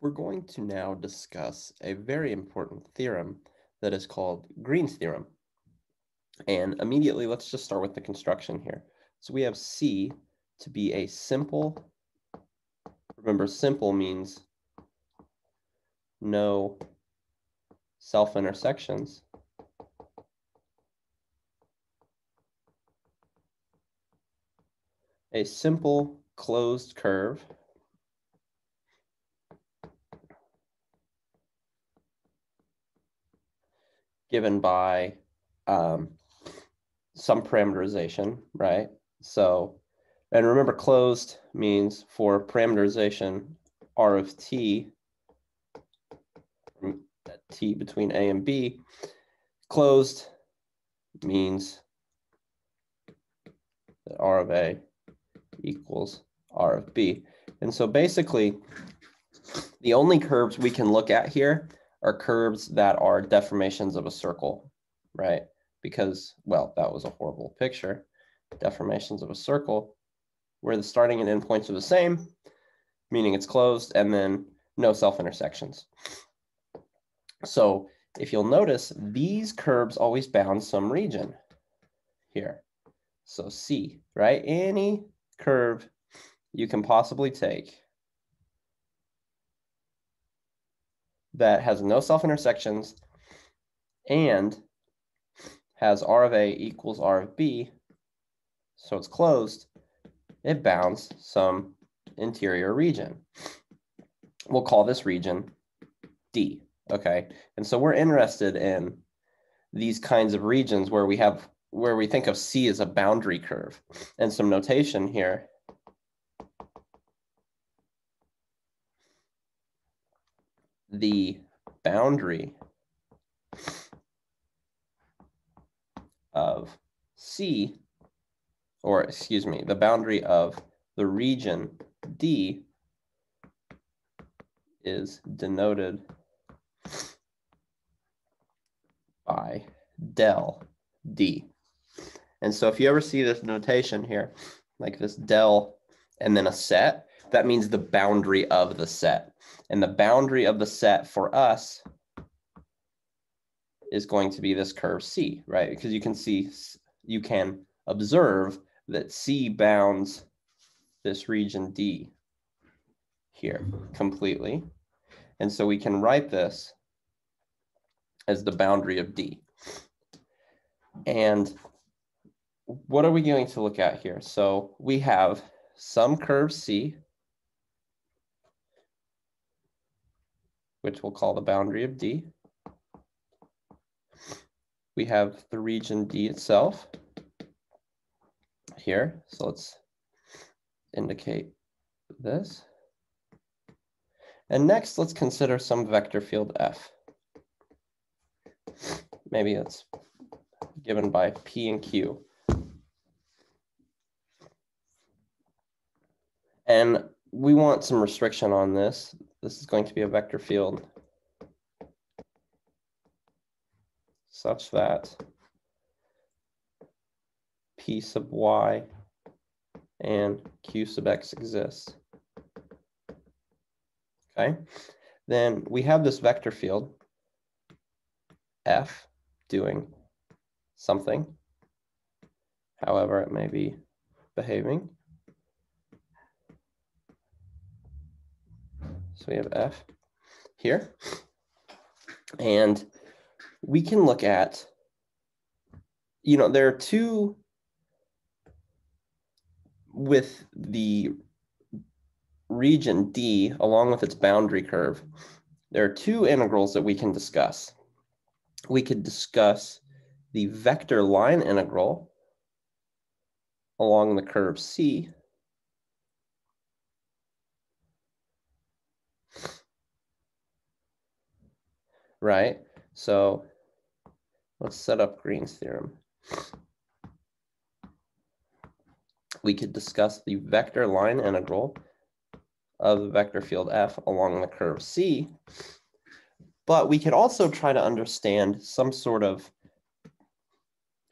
We're going to now discuss a very important theorem that is called Green's theorem. And immediately, let's just start with the construction here. So we have C to be a simple, remember simple means no self-intersections. A simple closed curve given by some parameterization, right? So, and remember closed means for parameterization R of t, t between A and B, closed means that R of A equals R of B. And so basically, the only curves we can look at here are curves that are deformations of a circle, right? Because, well, that was a horrible picture. Deformations of a circle where the starting and end points are the same, meaning it's closed, and then no self-intersections. So if you'll notice, these curves always bound some region here. So C, right? Any curve you can possibly take that has no self-intersections and has R of A equals R of B, so it's closed, it bounds some interior region. We'll call this region D, okay? And so we're interested in these kinds of regions where we think of C as a boundary curve. And some notation here. The boundary of C, or excuse me, the boundary of the region D is denoted by del D. And so if you ever see this notation here, like this del and then a set, that means the boundary of the set. And the boundary of the set for us is going to be this curve C, right? Because you can see, you can observe that C bounds this region D here completely. And so we can write this as the boundary of D. And what are we going to look at here? So we have some curve C, which we'll call the boundary of D. We have the region D itself here. So let's indicate this. And next, let's consider some vector field F. Maybe it's given by P and Q. And we want some restriction on this. This is going to be a vector field such that P sub y and Q sub x exists. Okay, then we have this vector field F doing something, however it may be behaving. So we have F here, and we can look at, there are two, with the region D along with its boundary curve, there are two integrals that we can discuss. We could discuss the vector line integral along the curve C, right? So let's set up Green's theorem. We could discuss the vector line integral of the vector field F along the curve C, but we could also try to understand some sort of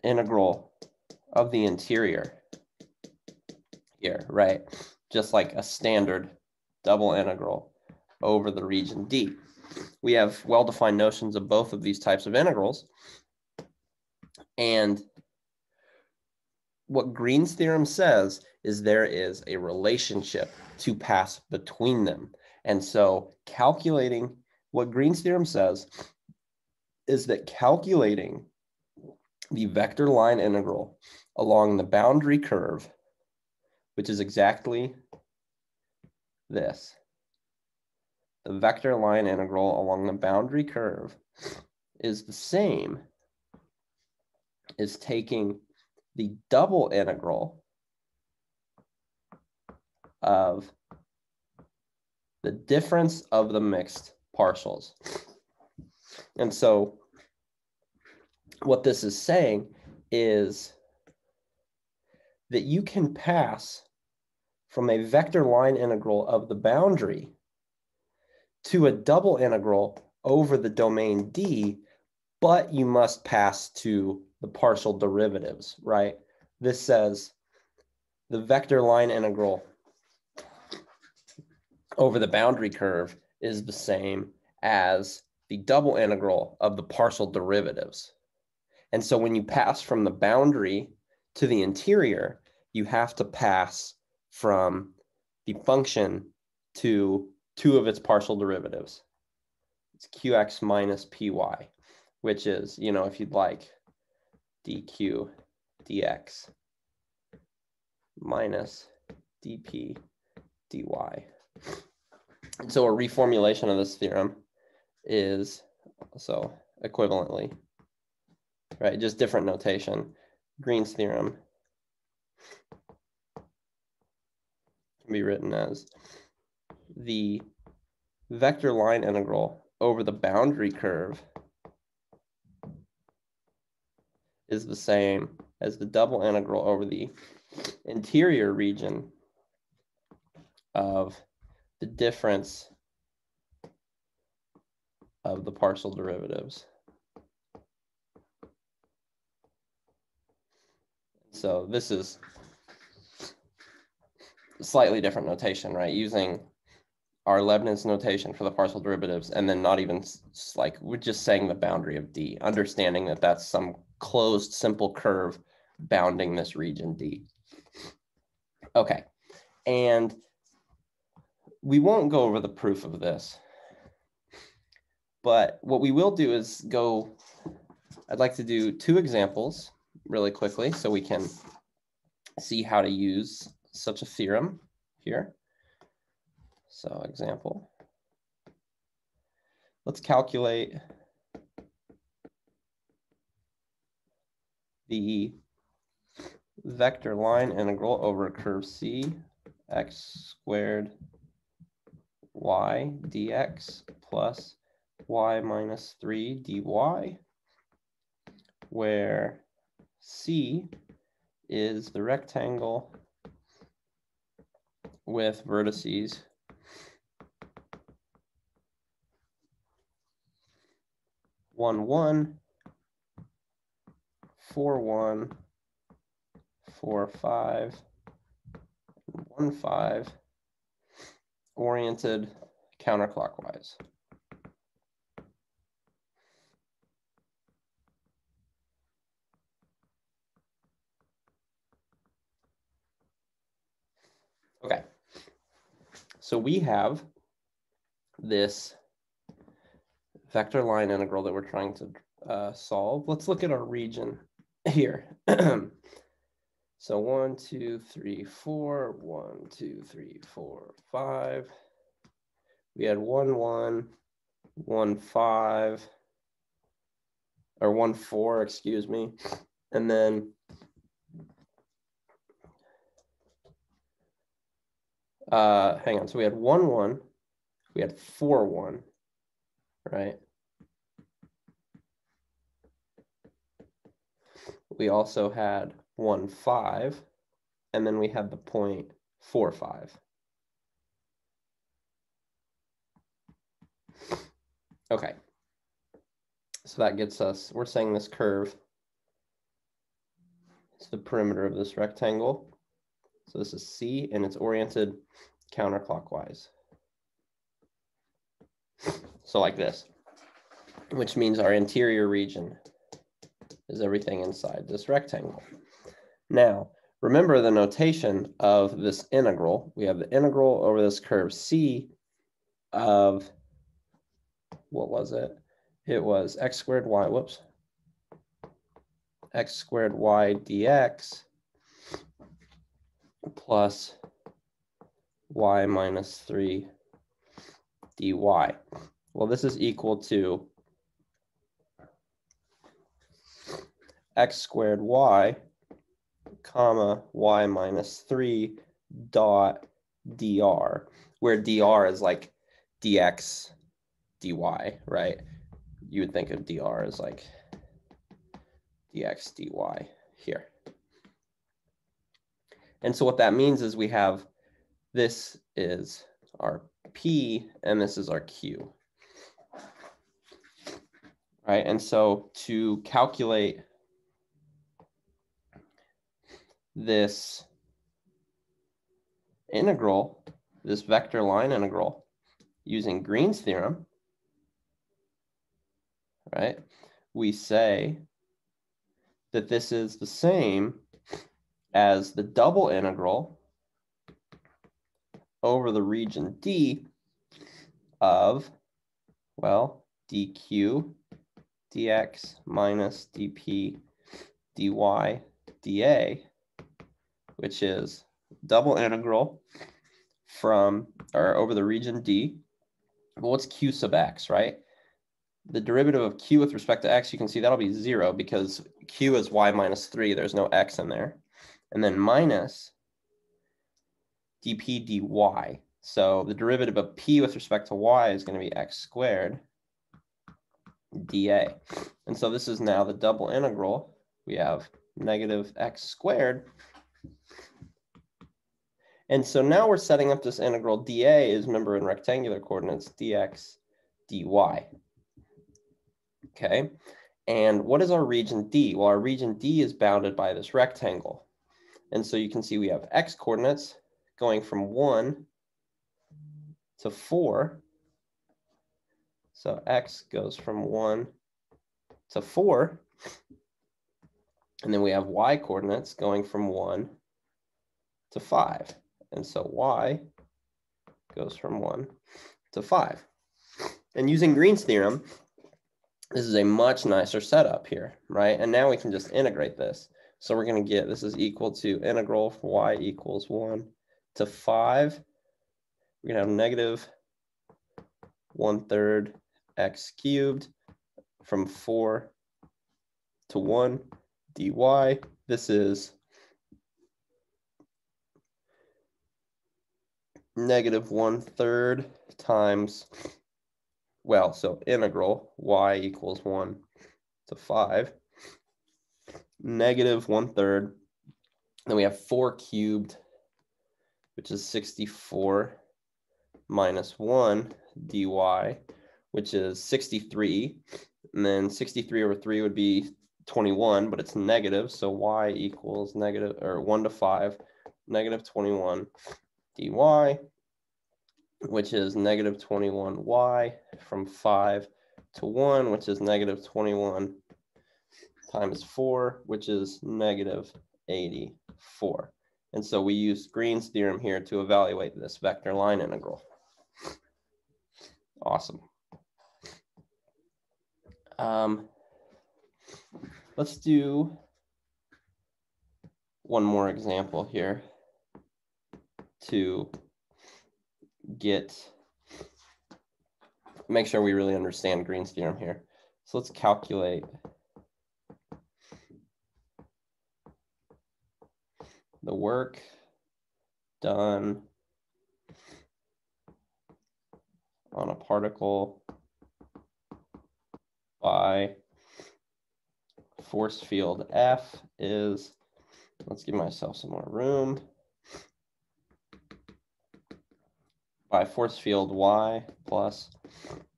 integral of the interior here, right? Just like a standard double integral over the region D. We have well-defined notions of both of these types of integrals. And what Green's theorem says is there is a relationship to pass between them. And so calculating what Green's theorem says is that calculating the vector line integral along the boundary curve, which is exactly this, the vector line integral along the boundary curve is the same as taking the double integral of the difference of the mixed partials. And so what this is saying is that you can pass from a vector line integral of the boundary to a double integral over the domain D, but you must pass to the partial derivatives, right? This says the vector line integral over the boundary curve is the same as the double integral of the partial derivatives. And so when you pass from the boundary to the interior, you have to pass from the function to two of its partial derivatives. It's qx minus py, which is, you know, if you'd like, dq dx minus dp dy. And so a reformulation of this theorem is, so equivalently, right, just different notation. Green's theorem can be written as the vector line integral over the boundary curve is the same as the double integral over the interior region of the difference of the partial derivatives. So this is a slightly different notation, right? Using our Leibniz notation for the partial derivatives, and then not even like, we're just saying the boundary of D, understanding that that's some closed simple curve bounding this region D. Okay, and we won't go over the proof of this, but what we will do is I'd like to do two examples really quickly so we can see how to use such a theorem here. So example, let's calculate the vector line integral over a curve C, x squared y dx plus y minus 3 dy, where C is the rectangle with vertices 1, 1, 4, 1, 4, 5, 1, 5, oriented counterclockwise. Okay, so we have this vector line integral that we're trying to solve. Let's look at our region here. So 1, 2, 3, 4, 1, 2, 3, 4, 5. We had 1, 1, 1, 5, or 1, 4, excuse me. And then hang on, so we had 1, 1, we had 4, 1, right? We also had 1, 5, and then we had the point 4, 5. Okay, so that gets us, we're saying this curve is the perimeter of this rectangle. So this is C, and it's oriented counterclockwise. So like this, which means our interior region is everything inside this rectangle. Now, remember the notation of this integral. We have the integral over this curve C of, what was it? It was x squared y, whoops, x squared y dx plus y minus 3 dy. Well, this is equal to x squared y comma y minus 3 dot dr, where dr is like dx dy, right? You would think of dr as like dx dy here. And so what that means is we have, this is our P and this is our Q. Right, and so to calculate this integral, this vector line integral, using Green's theorem, right, we say that this is the same as the double integral over the region D of, well, dq dx minus dp dy dA, which is double integral from, or over the region D. Well, what's q sub x, right? The derivative of q with respect to x, you can see that'll be 0 because q is y minus 3. There's no x in there. And then minus dp dy. So the derivative of p with respect to y is going to be x squared dA. And so this is now the double integral. We have negative x squared. And so now we're setting up this integral dA is, remember, in rectangular coordinates, dx dy. Okay, and what is our region D? Well, our region D is bounded by this rectangle. And so you can see we have x coordinates going from 1 to 4. So x goes from 1 to 4. And then we have y coordinates going from 1 to 5. And so y goes from 1 to 5. And using Green's theorem, this is a much nicer setup here, right? And now we can just integrate this. So we're going to get, this is equal to integral for y equals 1 to 5. We're going to have negative 1/3 x cubed from 4 to 1 dy. This is negative 1/3 times, well, so integral y equals 1 to 5. Negative 1/3. Then we have 4 cubed, which is 64 minus 1 dy, which is 63. And then 63 over 3 would be 21, but it's negative. So y equals negative, or 1 to 5, negative 21 dy, which is negative 21y from 5 to 1, which is negative 21 times 4, which is negative 84. And so we use Green's theorem here to evaluate this vector line integral. Awesome. Let's do one more example here to make sure we really understand Green's theorem here. So let's calculate the work done on a particle by force field F is, let's give myself some more room, by force field Y plus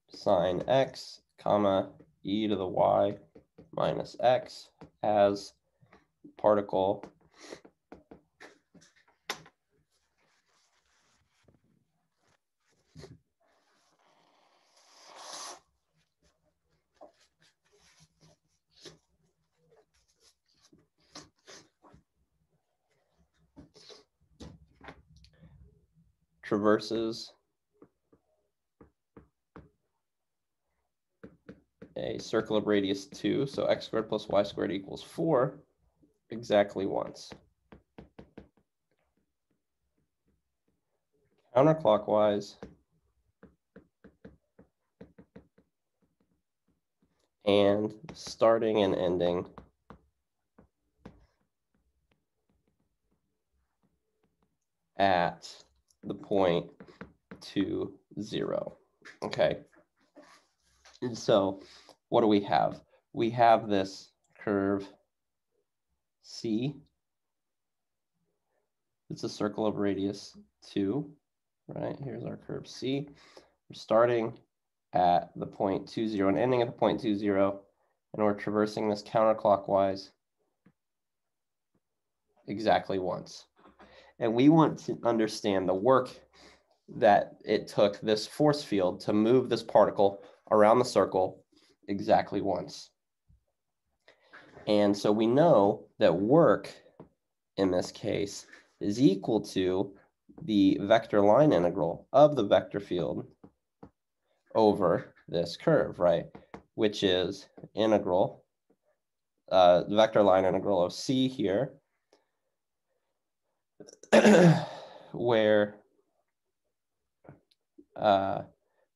sine X, comma, e to the Y minus X as particle traverses a circle of radius 2, so x squared plus y squared equals 4, exactly once. Counterclockwise and starting and ending at the point 2, 0. Okay. And so what do we have? We have this curve C. It's a circle of radius 2, right? Here's our curve C. We're starting at the point 2, 0 and ending at the point 2, 0, and we're traversing this counterclockwise exactly once. And we want to understand the work that it took this force field to move this particle around the circle exactly once. And so we know that work in this case is equal to the vector line integral of the vector field over this curve, right? Which is integral, the vector line integral of C here, where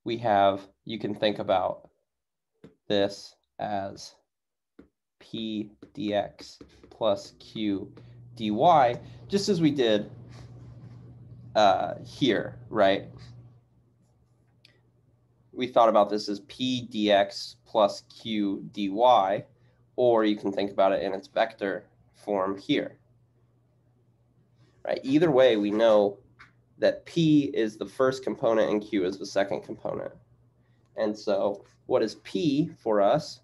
we have, you can think about this as P dx plus Q dy, just as we did here, right? We thought about this as P dx plus Q dy, or you can think about it in its vector form here, right? Either way, we know that P is the first component and Q is the second component. And so what is P for us?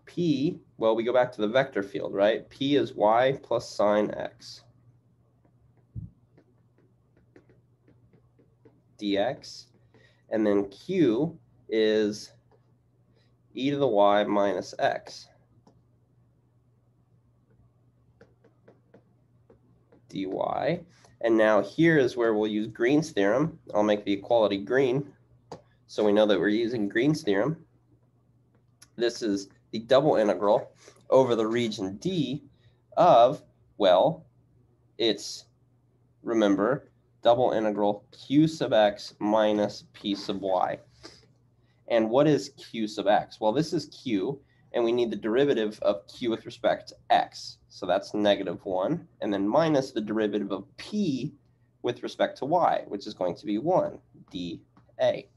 P, well, we go back to the vector field, right? P is y plus sine x dx. And then Q is e to the y minus x dy. And now here is where we'll use Green's theorem. I'll make the equality green, so we know that we're using Green's theorem. This is the double integral over the region D of, well, it's, remember, double integral Q sub x minus P sub y. And what is Q sub x? Well, this is Q, and we need the derivative of Q with respect to x. So that's -1, and then minus the derivative of P with respect to y, which is going to be 1 dA.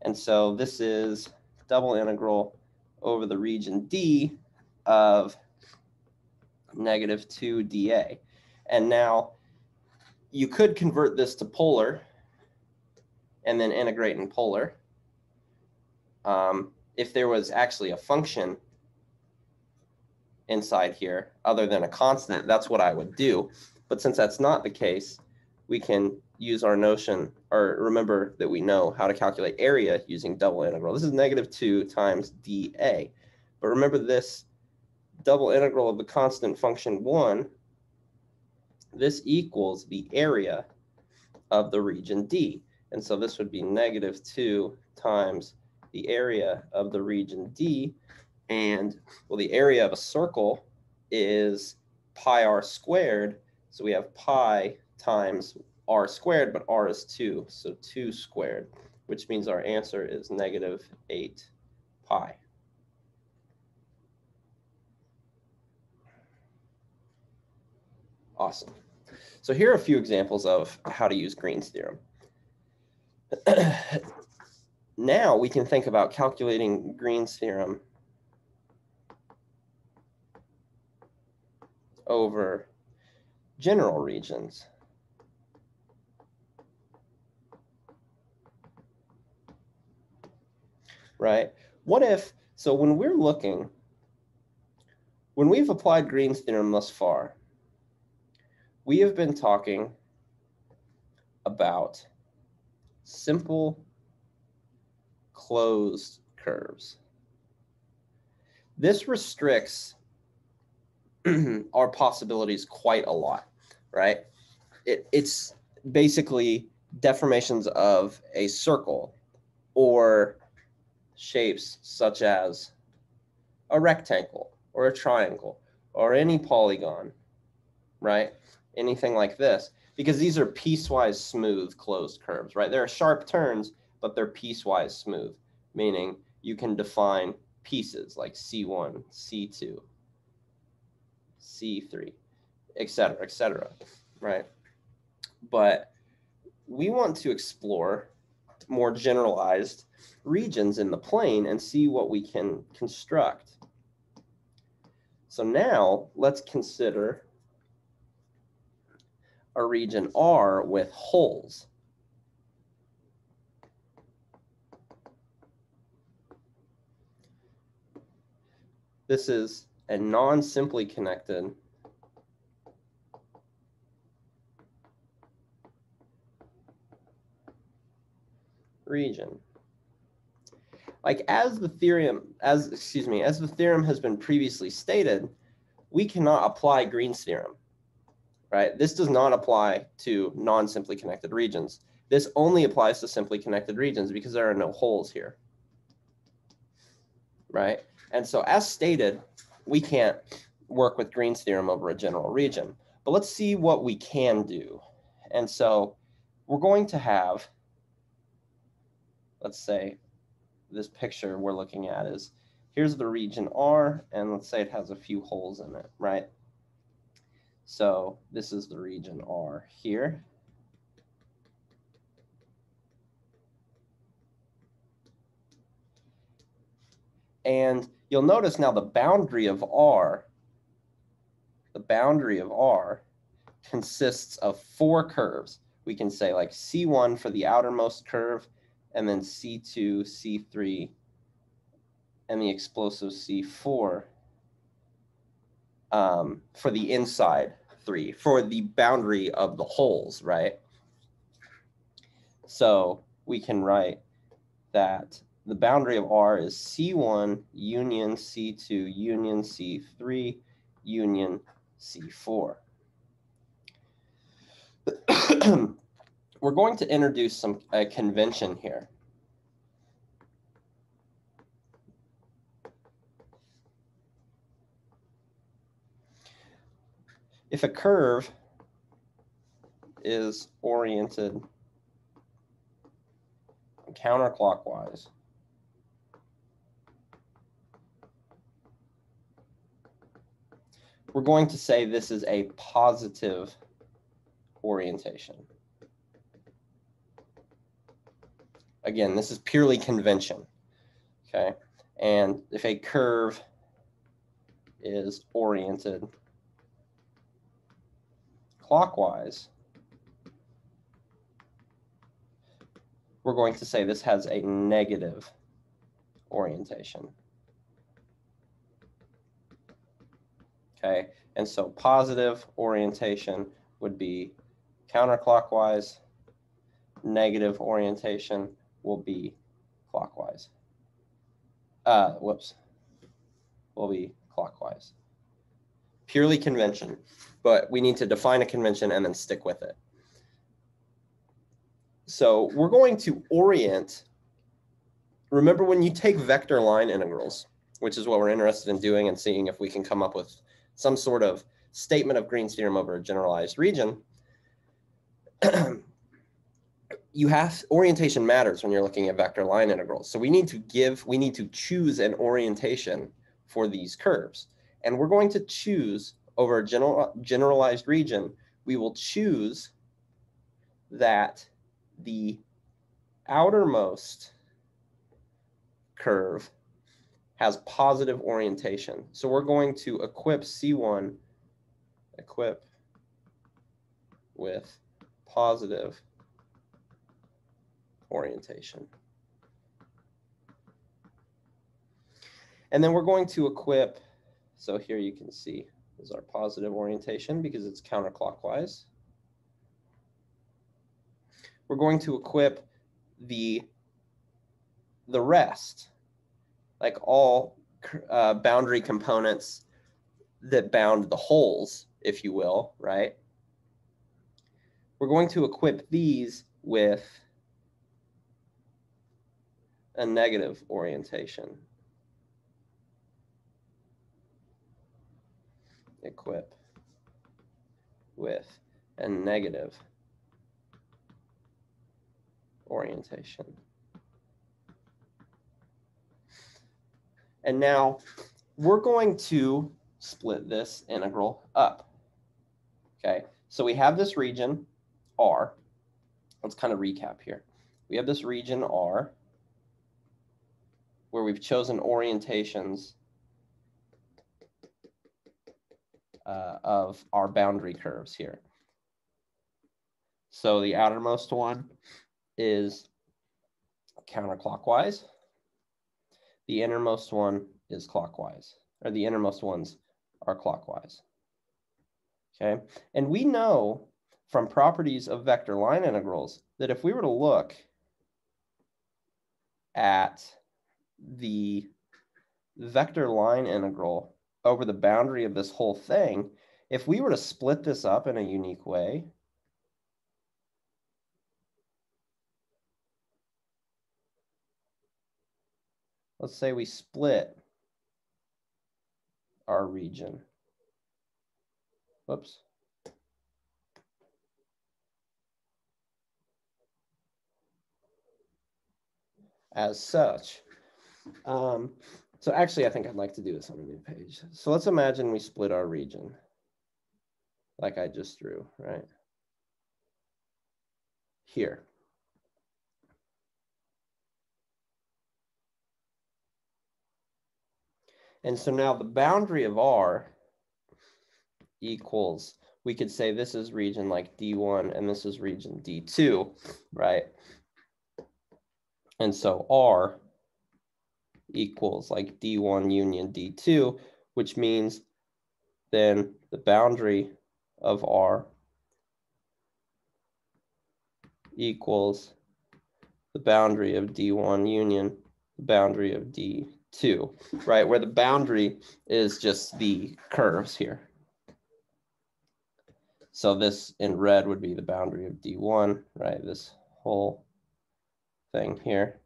And so this is double integral over the region D of -2 dA. And now you could convert this to polar and then integrate in polar. If there was actually a function inside here other than a constant, that's what I would do. But since that's not the case, we can use our notion, or remember that we know how to calculate area using double integral. This is -2 times dA. But remember this double integral of the constant function 1, this equals the area of the region D. And so this would be -2 times the area of the region D. And, well, the area of a circle is pi r squared. So we have pi times r squared, but r is 2, so 2 squared, which means our answer is -8 pi. Awesome. So here are a few examples of how to use Green's theorem. Now we can think about calculating Green's theorem over general regions. Right? What if, so when we're looking, when we've applied Green's theorem thus far, we have been talking about simple closed curves. This restricts our possibilities quite a lot, right? it's basically deformations of a circle or shapes such as a rectangle or a triangle or any polygon, right? Anything like this, because these are piecewise smooth closed curves, right? There are sharp turns, but they're piecewise smooth, meaning you can define pieces like C1, C2, C3, et cetera, right? But we want to explore more generalized regions in the plane and see what we can construct. So now let's consider a region R with holes. This is a non-simply connected region. Like as the theorem has been previously stated, we cannot apply Green's theorem, right? This does not apply to non-simply connected regions. This only applies to simply connected regions because there are no holes here, right? And so as stated, we can't work with Green's theorem over a general region. But let's see what we can do. And so we're going to have, let's say, this picture we're looking at is, here's the region R, and let's say it has a few holes in it, right? So this is the region R here. And you'll notice now the boundary of R consists of 4 curves. We can say like C1 for the outermost curve, and then C2, C3, and the explosive C4 for the inside 3, for the boundary of the holes, right? So we can write that the boundary of R is C1 union C2 union C3 union C4. We're going to introduce a convention here. If a curve is oriented counterclockwise, we're going to say this is a positive orientation. Again, this is purely convention, okay? And if a curve is oriented clockwise, we're going to say this has a negative orientation. Okay, and so positive orientation would be counterclockwise, negative orientation will be clockwise. Will be clockwise. Purely convention, but we need to define a convention and then stick with it. So we're going to orient, remember when you take vector line integrals, which is what we're interested in doing and seeing if we can come up with some sort of statement of Green's theorem over a generalized region, orientation matters when you're looking at vector line integrals. So we need to choose an orientation for these curves. And we're going to choose over a generalized region, we will choose that the outermost curve has positive orientation. So we're going to equip C1, with positive orientation. And then we're going to equip, so here you can see is our positive orientation because it's counterclockwise. We're going to equip the rest, like all boundary components that bound the holes, if you will, right? we're going to equip these with a negative orientation. Equip with a negative orientation. And now we're going to split this integral up. Okay, so we have this region R. Let's kind of recap here. We have this region R where we've chosen orientations of our boundary curves here. So the outermost one is counterclockwise. The innermost one is clockwise, or the innermost ones are clockwise. Okay, and we know from properties of vector line integrals that if we were to look at the vector line integral over the boundary of this whole thing, if we were to split this up in a unique way, let's say we split our region. Whoops. As such. So actually, I think I'd like to do this on a new page. So let's imagine we split our region like I just drew, right? Here. And so now the boundary of R equals, we could say this is region like D1 and this is region D2, right? And so R equals like D1 union D2, which means then the boundary of R equals the boundary of D1 union the boundary of D2, right? Where the boundary is just the curves here. So this in red would be the boundary of D1, right? This whole thing here.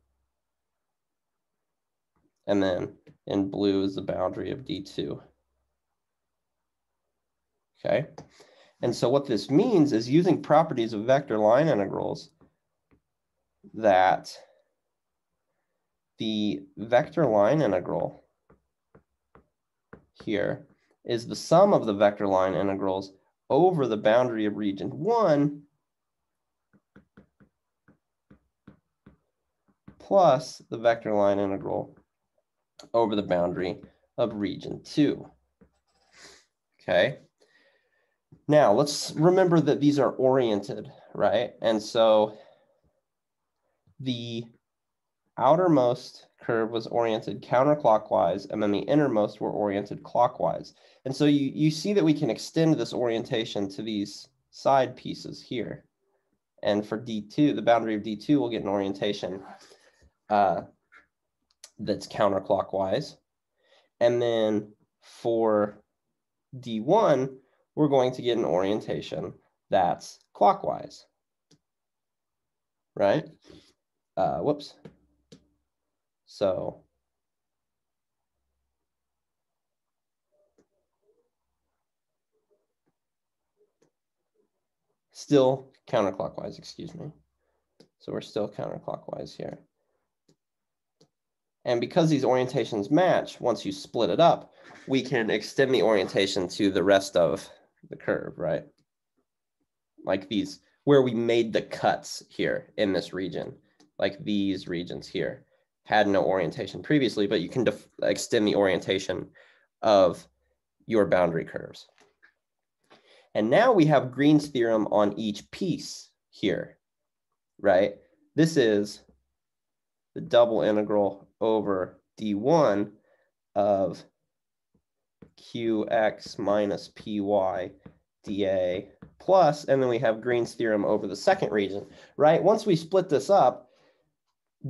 And then in blue is the boundary of D2. Okay. And so what this means is using properties of vector line integrals that the vector line integral here is the sum of the vector line integrals over the boundary of region 1 plus the vector line integral over the boundary of region 2. Okay. Now let's remember that these are oriented, right? And so the outermost curve was oriented counterclockwise, and then the innermost were oriented clockwise. And so you see that we can extend this orientation to these side pieces here. And for D2, the boundary of D2 will get an orientation that's counterclockwise. And then for D1, we're going to get an orientation that's clockwise, right? Whoops. So still counterclockwise, excuse me. So we're still counterclockwise here. And because these orientations match, once you split it up, we can extend the orientation to the rest of the curve, right? Like these, where we made the cuts here in this region, like these regions here had no orientation previously, but you can extend the orientation of your boundary curves. And now we have Green's theorem on each piece here, right? This is the double integral over D1 of Qx minus Py dA plus, and then we have Green's theorem over the second region, right? Once we split this up,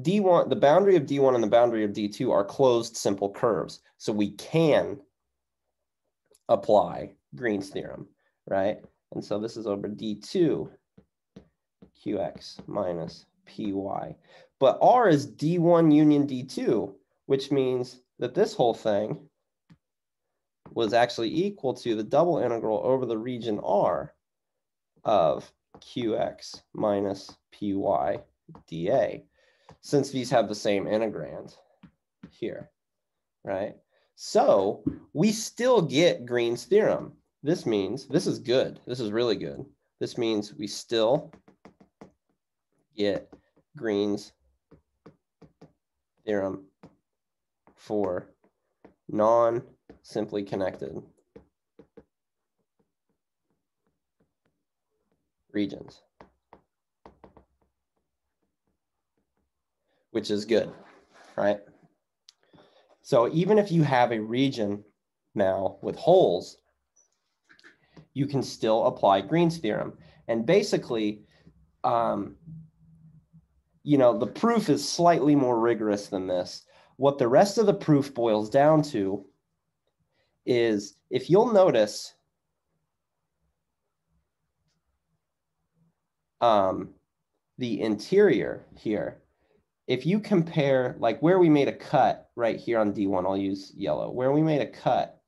D1, the boundary of D1 and the boundary of D2 are closed simple curves. So we can apply Green's theorem, right? And so this is over D2 qx minus py. But R is D1 union D2, which means that this whole thing was actually equal to the double integral over the region R of qx minus py dA, since these have the same integrand here, right? So we still get Green's theorem. This means, this is good. This is really good. This means we still get Green's theorem for non-simply connected regions, which is good, right? So even if you have a region now with holes, you can still apply Green's theorem. And basically, you know, the proof is slightly more rigorous than this. What the rest of the proof boils down to is, if you'll notice, the interior here, if you compare, like where we made a cut right here on D1, I'll use yellow, where we made a cut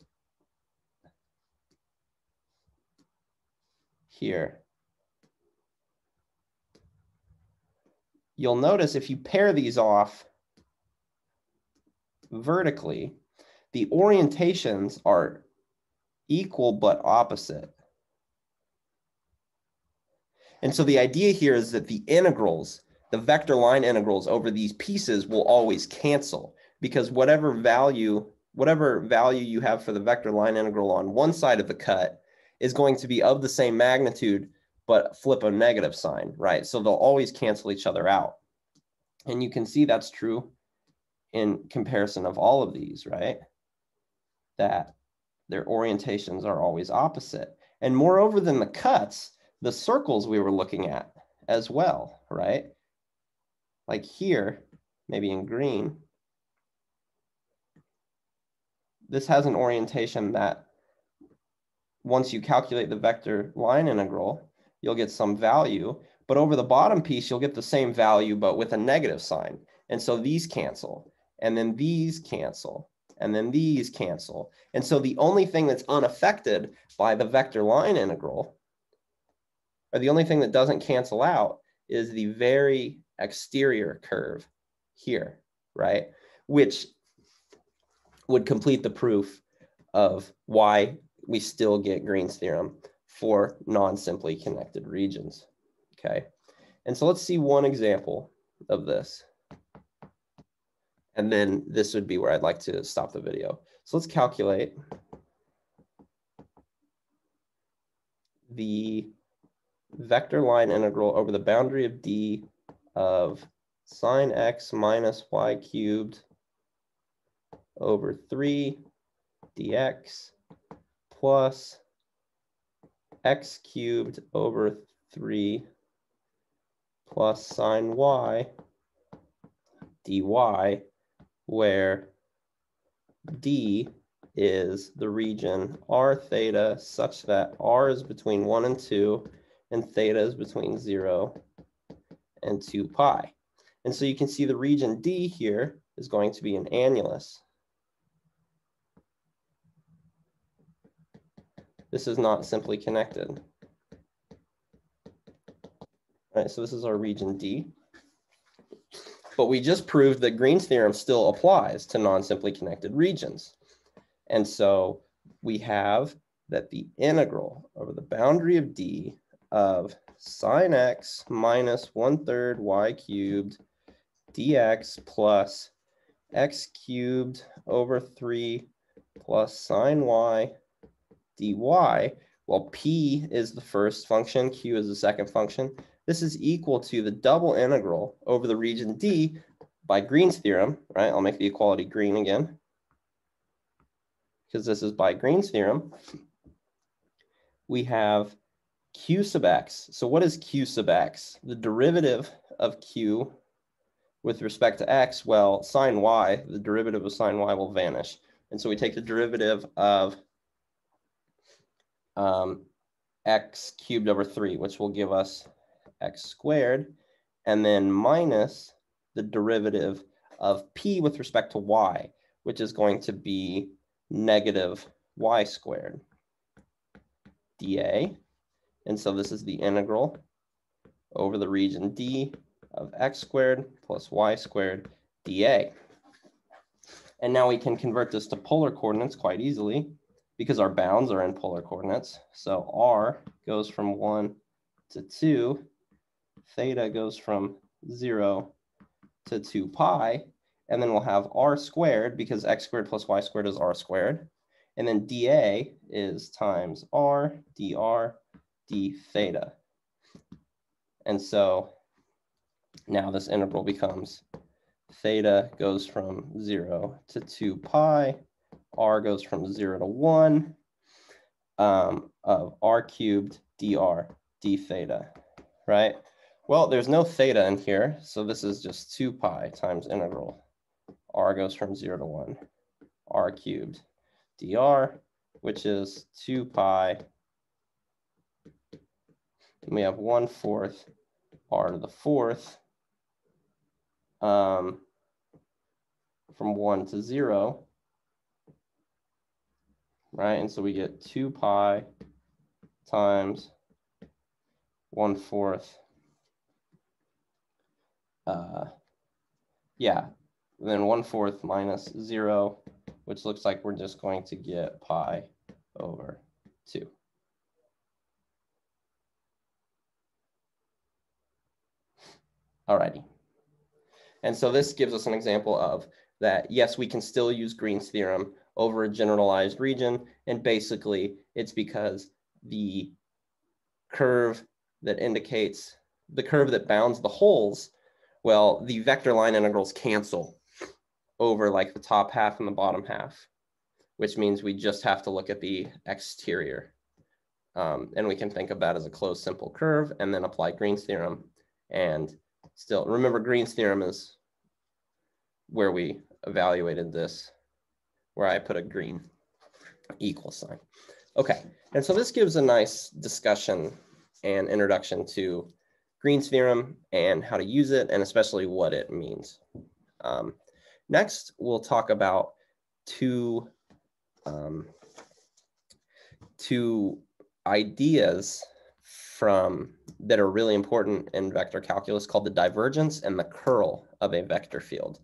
here, you'll notice if you pair these off vertically, the orientations are equal but opposite. And so the idea here is that the integrals, the vector line integrals over these pieces will always cancel, because whatever value you have for the vector line integral on one side of the cut is going to be of the same magnitude, but flip a negative sign, right? So they'll always cancel each other out. And you can see that's true in comparison of all of these, right? That their orientations are always opposite. And moreover than the cuts, the circles we were looking at as well, right? Like here, maybe in green, this has an orientation that once you calculate the vector line integral, you'll get some value, but over the bottom piece, you'll get the same value, but with a negative sign. And so these cancel, and then these cancel, and then these cancel. And so the only thing that's unaffected by the vector line integral, or the only thing that doesn't cancel out, is the very exterior curve here, right? Which would complete the proof of why we still get Green's theorem for non-simply connected regions, okay? And so let's see one example of this. And then this would be where I'd like to stop the video. So let's calculate the vector line integral over the boundary of D of sine x minus y cubed over 3 dx plus x cubed over 3 plus sine y dy, where D is the region r theta such that r is between 1 and 2 and theta is between 0 and 2 pi. And so you can see the region D here is going to be an annulus. This is not simply connected. All right, so this is our region D. But we just proved that Green's theorem still applies to non-simply connected regions. And so we have that the integral over the boundary of D of sine x minus 1/3 y cubed dx plus x cubed over 3 plus sine y dy, while p is the first function, q is the second function, this is equal to the double integral over the region D by Green's theorem, right? I'll make the equality green again, because this is by Green's theorem. We have q sub x. So what is q sub x? The derivative of q with respect to x, well, sine y, the derivative of sine y will vanish. And so we take the derivative of x cubed over 3, which will give us x squared, and then minus the derivative of p with respect to y, which is going to be negative y squared dA. And so this is the integral over the region D of x squared plus y squared dA. And now we can convert this to polar coordinates quite easily because our bounds are in polar coordinates. So r goes from 1 to 2, theta goes from 0 to 2 pi, and then we'll have r squared because x squared plus y squared is r squared. And then dA is times r dr d theta. And so now this integral becomes theta goes from 0 to 2 pi, r goes from 0 to 1 of r cubed dr d theta, right? Well, there's no theta in here, so this is just 2 pi times integral. R goes from 0 to 1, r cubed dr, which is 2 pi. And we have 1/4 r to the 4th from 1 to 0, right? And so we get 2 pi times 1/4. Then 1/4 minus 0, which looks like we're just going to get pi over 2. Alrighty. And so this gives us an example of that, yes, we can still use Green's theorem over a generalized region. And basically, it's because the curve that indicates, the curve that bounds the holes, well, the vector line integrals cancel over like the top half and the bottom half, which means we just have to look at the exterior. And we can think of that as a closed simple curve and then apply Green's theorem. And still, remember Green's theorem is where we evaluated this, where I put a green equal sign. Okay, and so this gives a nice discussion and introduction to Green's theorem and how to use it, and especially what it means. Next, we'll talk about two ideas that are really important in vector calculus called the divergence and the curl of a vector field.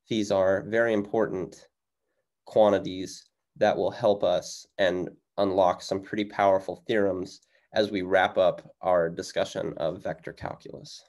These are very important quantities that will help us and unlock some pretty powerful theorems as we wrap up our discussion of vector calculus.